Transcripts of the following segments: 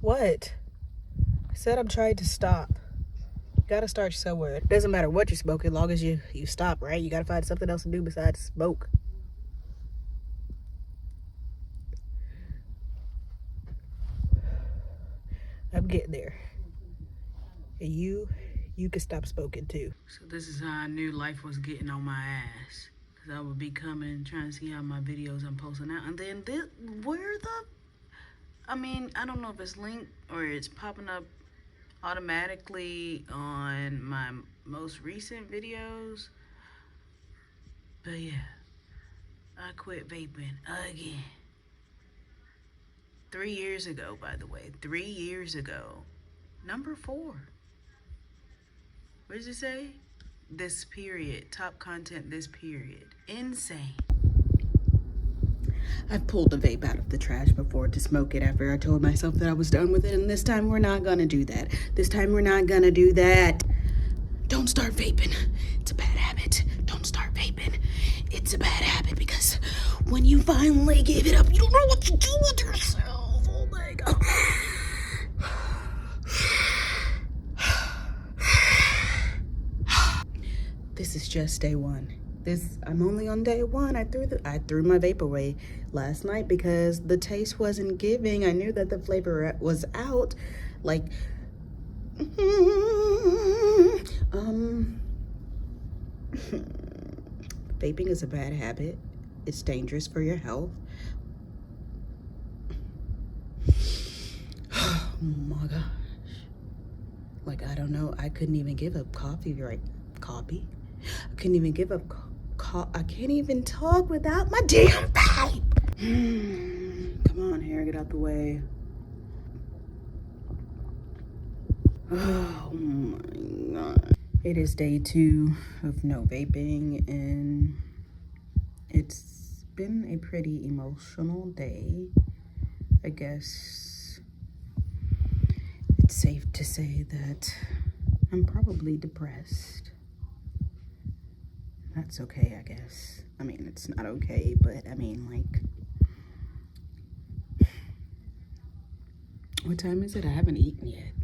What? I said I'm trying to stop. You gotta start somewhere. It doesn't matter what you smoke, as long as you stop, right? You gotta find something else to do besides smoke. I'm getting there. And you can stop smoking too. So this is how I knew life was getting on my ass. Cause I would be coming, trying to see how my videos I'm posting out. And then this, I don't know if it's linked or it's popping up automatically on my most recent videos. But yeah, I quit vaping again. 3 years ago, by the way. 3 years ago. Number 4. What did you say? This period. Top content this period. Insane. I've pulled the vape out of the trash before to smoke it after I told myself that I was done with it. And this time we're not gonna do that. This time we're not gonna do that. Don't start vaping. It's a bad habit. Don't start vaping. It's a bad habit because when you finally give it up, you don't know what to do with yourself. Oh my God. This is just day 1. I'm only on day 1. I threw my vape away last night because the taste wasn't giving. I knew that the flavor was out. Like, vaping is a bad habit. It's dangerous for your health. Oh my gosh. Like, I don't know. I couldn't even give up coffee, right? Coffee? I couldn't even give up I can't even talk without my damn pipe. Come on, hair, get out the way. Oh my God. It is day 2 of no vaping, and it's been a pretty emotional day. I guess it's safe to say that I'm probably depressed. That's okay, I guess. I mean, it's not okay, but I mean, like, what time is it? I haven't eaten yet.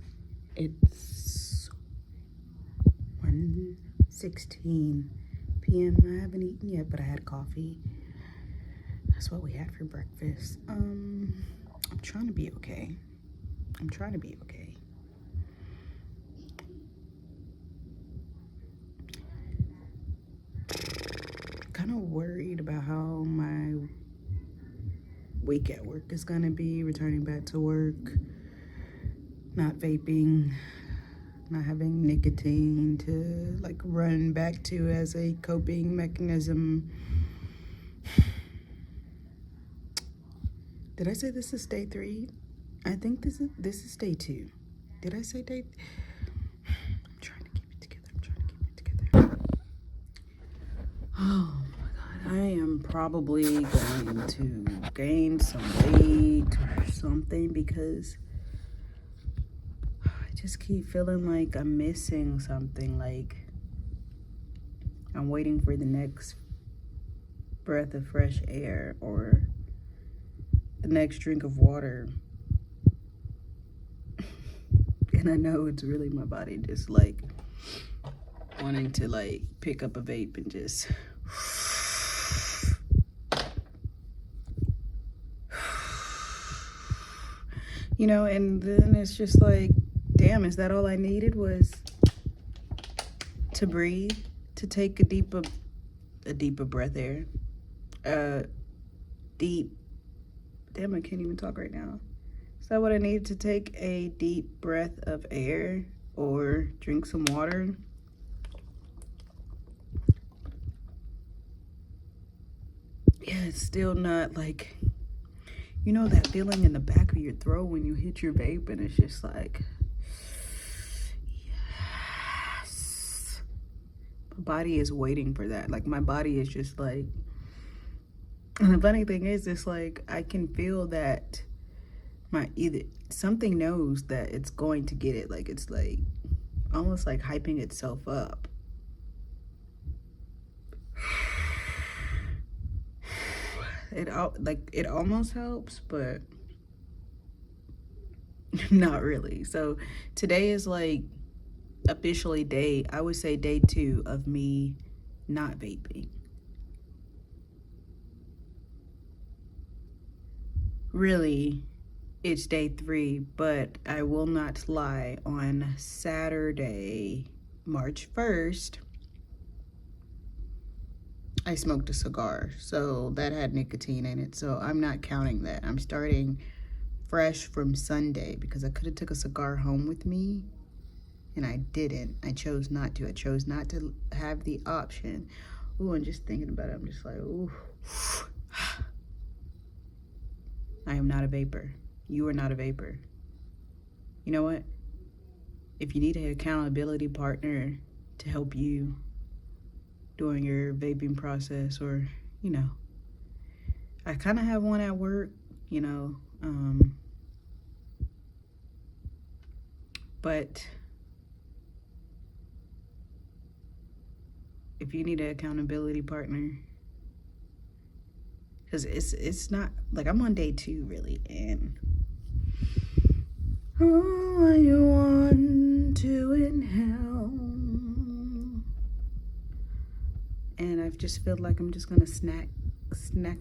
It's 1:16 p.m. I haven't eaten yet, but I had coffee. That's what we had for breakfast. I'm trying to be okay. I'm trying to be okay. Kind of worried about how my week at work is gonna be, returning back to work, not vaping, not having nicotine to like run back to as a coping mechanism. Did I say this is day 3? I think this is day 2. Did I say day? I'm trying to keep it together. Oh my God, I am probably going to gain some weight or something because I just keep feeling like I'm missing something. Like I'm waiting for the next breath of fresh air or the next drink of water. And I know it's really my body just like wanting to like pick up a vape and just you know, and then it's just like, damn, is that all I needed was to breathe, to take a deeper breath air, damn, I can't even talk right now. Is that what I need, to take a deep breath of air or drink some water? Yeah, it's still not like, you know that feeling in the back of your throat when you hit your vape and it's just like, yes. My body is waiting for that. Like my body is just like, and the funny thing is, it's like I can feel that something knows that it's going to get it. Like it's like almost like hyping itself up. It almost helps, but Not really. So today is like officially I would say day 2 of me not vaping. Really, it's day 3, but I will not lie. On Saturday, March 1st, I smoked a cigar, so that had nicotine in it, so I'm not counting that. I'm starting fresh from Sunday because I could have took a cigar home with me, and I didn't. I chose not to. I chose not to have the option. Ooh, and just thinking about it, I'm just like, ooh. I am not a vapor. You are not a vapor. You know what? If you need an accountability partner to help you during your vaping process, or, you know, I kind of have one at work, you know, but if you need an accountability partner, because it's not, like, I'm on day 2, really, and I want to inhale, and I just feel like I'm just gonna snack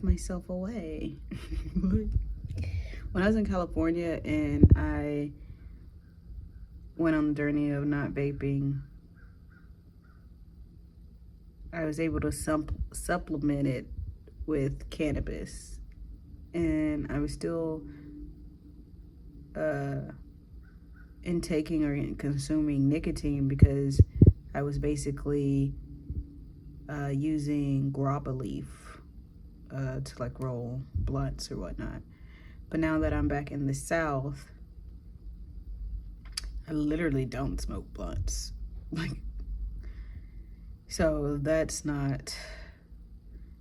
myself away. When I was in California and I went on the journey of not vaping, I was able to supplement it with cannabis, and I was still intaking or consuming nicotine because I was basically using grappa leaf to like roll blunts or whatnot. But now that I'm back in the South, I literally don't smoke blunts. Like, so that's not,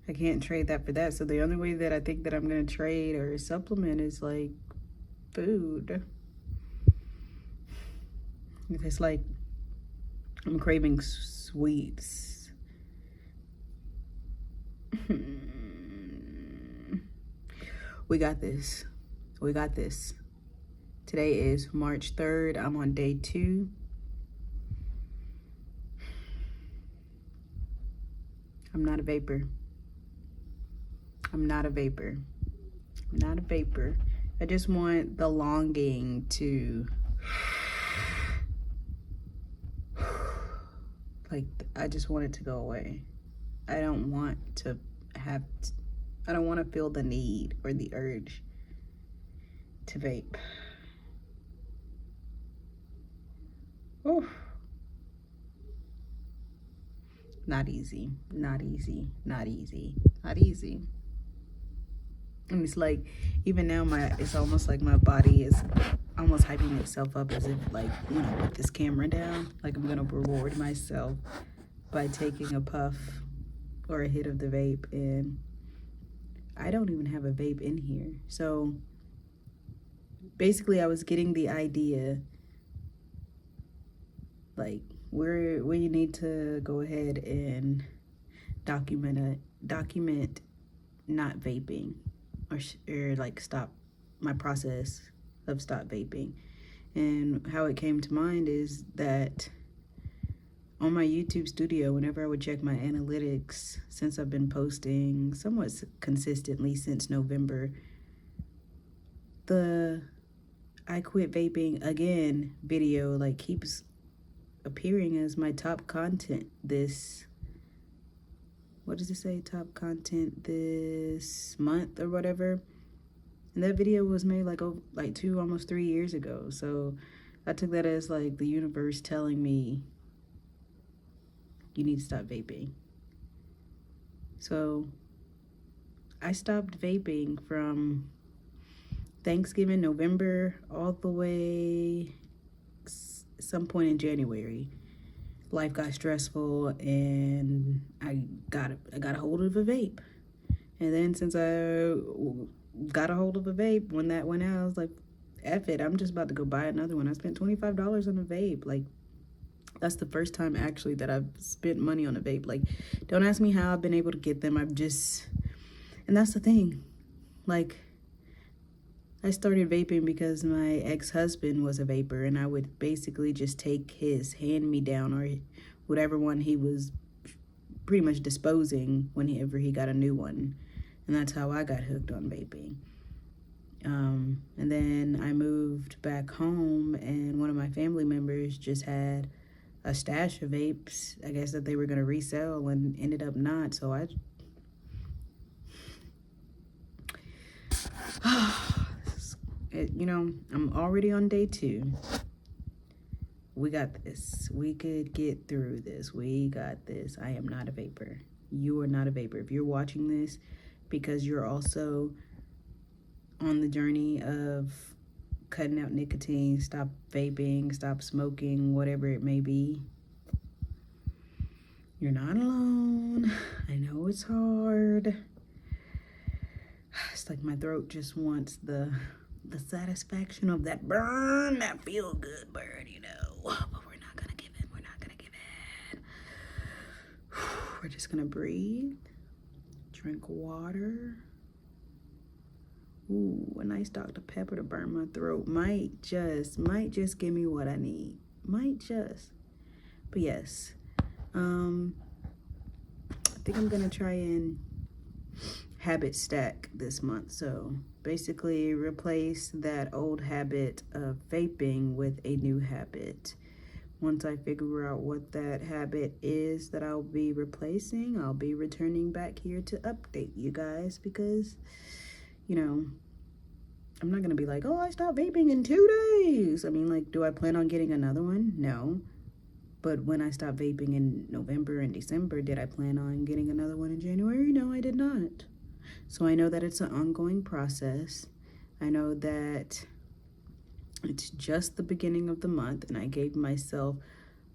I can't trade that for that. So the only way that I think that I'm gonna trade or supplement is like food. It's like I'm craving sweets. We got this. We got this. Today is March 3rd. I'm on day 2. I'm not a vapor. I'm not a vapor. I'm not a vapor. I just want the longing to, like, I just want it to go away. I don't want to I don't want to feel the need or the urge to vape. Oof. Not easy, not easy, not easy, not easy. And it's like, even now, it's almost like my body is almost hyping itself up as if, like, when I put this camera down, like I'm gonna reward myself by taking a puff or a hit of the vape, and I don't even have a vape in here. So basically I was getting the idea, like, where you need to go ahead and document not vaping, or like stop my process of stop vaping. And how it came to mind is that on my YouTube studio, whenever I would check my analytics, since I've been posting somewhat consistently since November, the I quit vaping again video like keeps appearing as my top content this, what does it say, top content this month or whatever. And that video was made like almost 3 years ago. So I took that as like the universe telling me, you need to stop vaping. So I stopped vaping from Thanksgiving, November, all the way some point in January. Life got stressful and I got a hold of a vape. And then since I got a hold of a vape, when that went out, I was like, F it, I'm just about to go buy another one. I spent $25 on a vape. Like, that's the first time actually that I've spent money on a vape. Like, don't ask me how I've been able to get them. And that's the thing. Like, I started vaping because my ex-husband was a vapor, and I would basically just take his hand-me-down or whatever one he was pretty much disposing whenever he got a new one. And that's how I got hooked on vaping. And then I moved back home, and one of my family members just had a stash of vapes, I guess, that they were going to resell, and ended up not. So I'm already on day 2. We got this. We could get through this. We got this. I am not a vapor. You are not a vapor. If you're watching this because you're also on the journey of cutting out nicotine, stop vaping, stop smoking, whatever it may be, you're not alone. I know it's hard. It's like my throat just wants the satisfaction of that burn, that feel good burn, but we're not gonna give in. We're not gonna give in. We're just gonna breathe, drink water. Ooh, a nice Dr. Pepper to burn my throat might just give me what I need. Might just. But yes, I think I'm gonna try and habit stack this month. So basically replace that old habit of vaping with a new habit. Once I figure out what that habit is that I'll be replacing, I'll be returning back here to update you guys, because I'm not gonna be like, oh, I stopped vaping in 2 days. I mean, like, do I plan on getting another one? No. But when I stopped vaping in November and December, did I plan on getting another one in January? No, I did not. So I know that it's an ongoing process. I know that it's just the beginning of the month, and I gave myself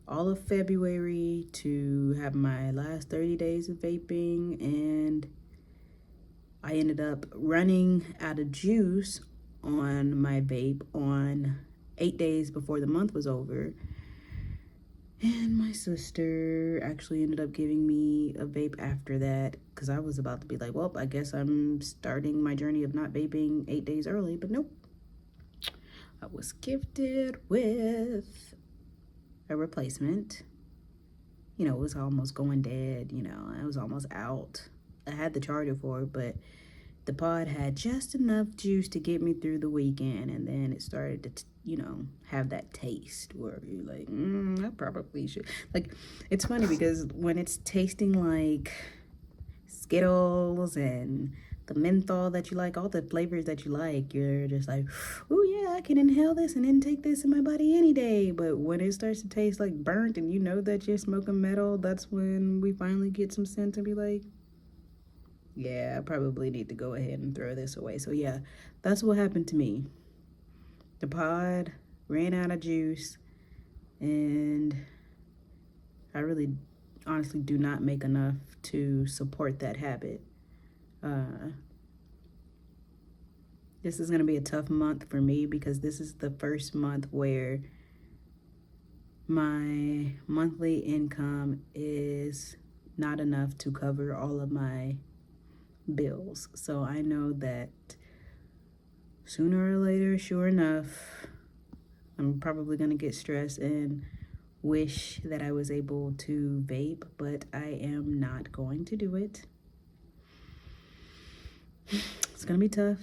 all of February to have my last 30 days of vaping, and I ended up running out of juice on my vape on 8 days before the month was over. And my sister actually ended up giving me a vape after that, because I was about to be like, well, I guess I'm starting my journey of not vaping 8 days early, but nope. I was gifted with a replacement. It was almost going dead, I was almost out. I had the charger for it, but the pod had just enough juice to get me through the weekend, and then it started to have that taste where you're like, I probably should. Like, it's funny because when it's tasting like Skittles and the menthol that you like, all the flavors that you like, you're just like, oh yeah, I can inhale this and intake this in my body any day. But when it starts to taste like burnt and that you're smoking metal, that's when we finally get some sense and be like, yeah, I probably need to go ahead and throw this away. So yeah, that's what happened to me. The pod ran out of juice, and I really honestly do not make enough to support that habit. This is going to be a tough month for me, because this is the first month where my monthly income is not enough to cover all of my bills. So I know that sooner or later, sure enough, I'm probably going to get stressed and wish that I was able to vape, but I am not going to do it. It's going to be tough.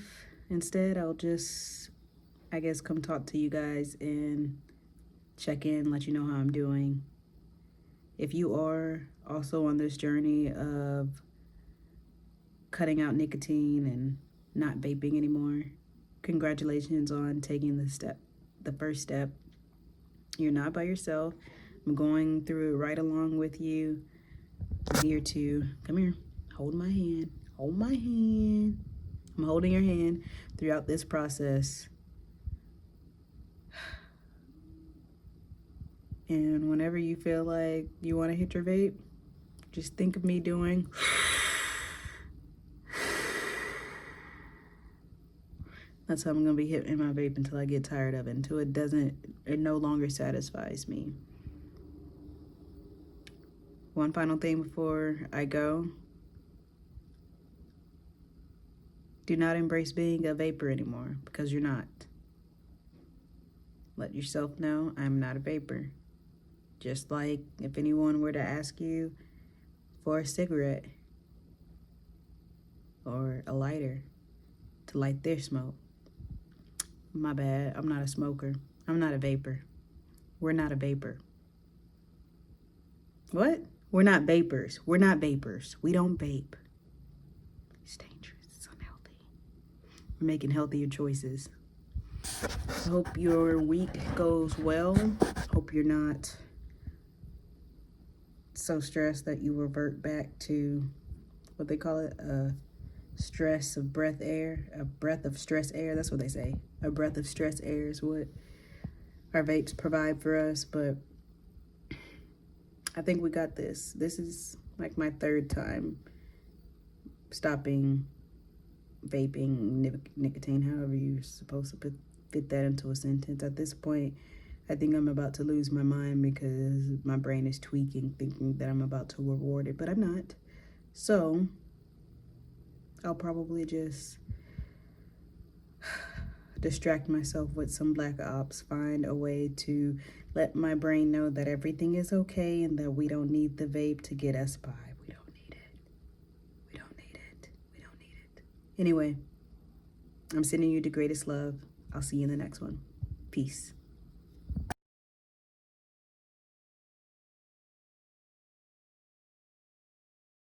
Instead, I'll just, I guess, come talk to you guys and check in, let you know how I'm doing. If you are also on this journey of cutting out nicotine and not vaping anymore, congratulations on taking the first step. You're not by yourself. I'm going through it right along with you. I'm here to, come here, hold my hand. Hold my hand. I'm holding your hand throughout this process. And whenever you feel like you want to hit your vape, just think of me doing that's how I'm going to be hitting my vape until I get tired of it, until it no longer satisfies me. One final thing before I go. Do not embrace being a vapor anymore, because you're not. Let yourself know I'm not a vapor. Just like if anyone were to ask you for a cigarette or a lighter to light their smoke. My bad, I'm not a smoker. I'm not a vapor. We're not a vapor. What? We're not vapors. We're not vapors. We don't vape. It's dangerous. It's unhealthy. We're making healthier choices. I hope your week goes well. Hope you're not so stressed that you revert back to what they call it, a stress of breath air, a breath of stress air. That's what they say. A breath of stress air is what our vapes provide for us. But I think we got this. This is like my third time stopping vaping nicotine, however you're supposed to fit that into a sentence. At this point, I think I'm about to lose my mind because my brain is tweaking, thinking that I'm about to reward it, but I'm not. So I'll probably just distract myself with some black ops, find a way to let my brain know that everything is okay and that we don't need the vape to get us by. We don't need it. We don't need it. We don't need it. Anyway, I'm sending you the greatest love. I'll see you in the next one. Peace.